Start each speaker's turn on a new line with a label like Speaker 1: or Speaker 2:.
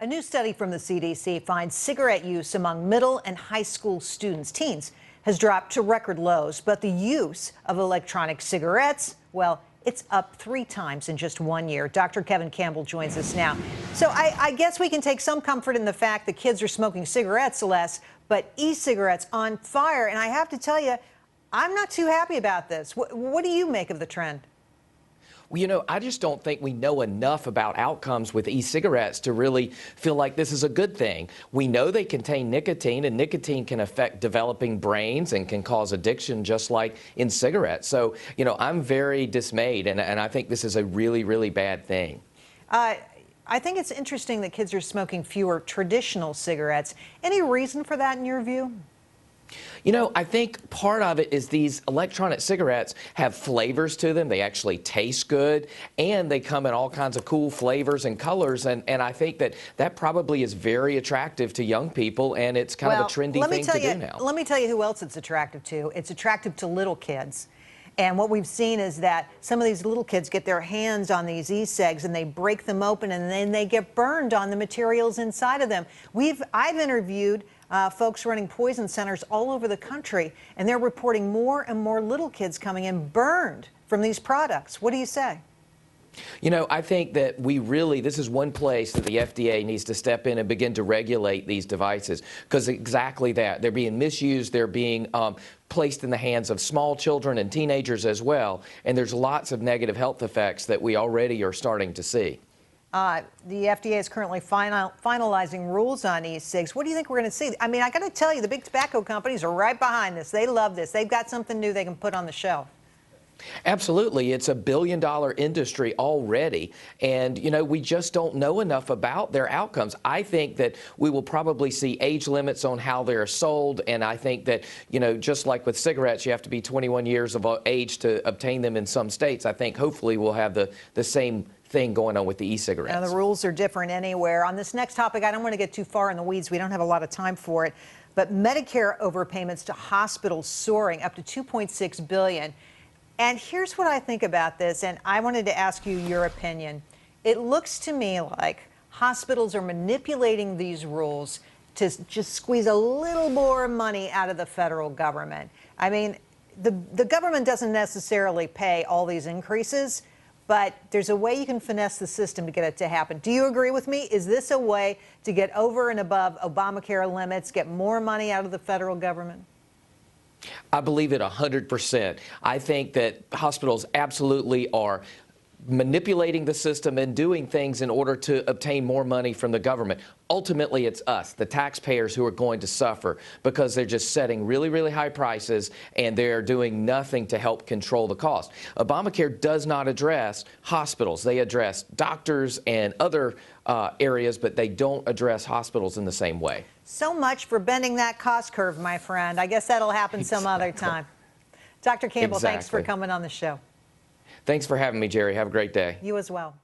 Speaker 1: A new study from the CDC finds cigarette use among middle and high school students, teens, has dropped to record lows. But the use of electronic cigarettes, well, it's up 3 times in just 1 year. Dr. Campbell joins us now. So I guess we can take some comfort in the fact that kids are smoking cigarettes less, but e-cigarettes on fire. And I have to tell you, I'm not too happy about this. What do you make of the trend?
Speaker 2: Well, I just don't think we know enough about outcomes with e-cigarettes to really feel like this is a good thing. We know they contain nicotine, and nicotine can affect developing brains and can cause addiction just like in cigarettes. So, I'm very dismayed, and I think this is a really, really bad thing.
Speaker 1: I think it's interesting that kids are smoking fewer traditional cigarettes. Any reason for that in your view?
Speaker 2: I think part of it is these electronic cigarettes have flavors to them. They actually taste good, and they come in all kinds of cool flavors and colors. And I think that probably is very attractive to young people, and it's kind of a trendy thing to do now.
Speaker 1: Let me tell you who else it's attractive to. It's attractive to little kids. And what we've seen is that some of these little kids get their hands on these e-cigs and they break them open, and then they get burned on the materials inside of them. I've interviewed folks running poison centers all over the country, and they're reporting more and more little kids coming in burned from these products. What do you say?
Speaker 2: I think that this is one place that the FDA needs to step in and begin to regulate these devices, because exactly that. They're being misused. They're being placed in the hands of small children and teenagers as well. And there's lots of negative health effects that we already are starting to see.
Speaker 1: The FDA is currently finalizing rules on e-cigs. What do you think we're going to see? I mean, I got to tell you, the big tobacco companies are right behind this. They love this. They've got something new they can put on the shelf.
Speaker 2: Absolutely. It's a billion-dollar industry already, and we just don't know enough about their outcomes. I think that we will probably see age limits on how they're sold, and I think that just like with cigarettes, you have to be 21 years of age to obtain them in some states. I think hopefully we'll have the same thing going on with the e-cigarettes.
Speaker 1: Now, the rules are different anywhere. On this next topic, I don't want to get too far in the weeds. We don't have a lot of time for it, but Medicare overpayments to hospitals soaring up to $2.6 billion. And here's what I think about this, and I wanted to ask you your opinion. It looks to me like hospitals are manipulating these rules to just squeeze a little more money out of the federal government. I mean, the government doesn't necessarily pay all these increases, but there's a way you can finesse the system to get it to happen. Do you agree with me? Is this a way to get over and above Obamacare limits, get more money out of the federal government?
Speaker 2: I believe it 100%. I think that hospitals absolutely are manipulating the system and doing things in order to obtain more money from the government. Ultimately, it's us, the taxpayers, who are going to suffer because they're just setting really, really high prices and they're doing nothing to help control the cost. Obamacare does not address hospitals. They address doctors and other areas, but they don't address hospitals in the same way.
Speaker 1: So much for bending that cost curve, my friend. I guess that'll happen some other time. Dr. Campbell, thanks for coming on the show.
Speaker 2: Thanks for having me, Jerry. Have a great day.
Speaker 1: You as well.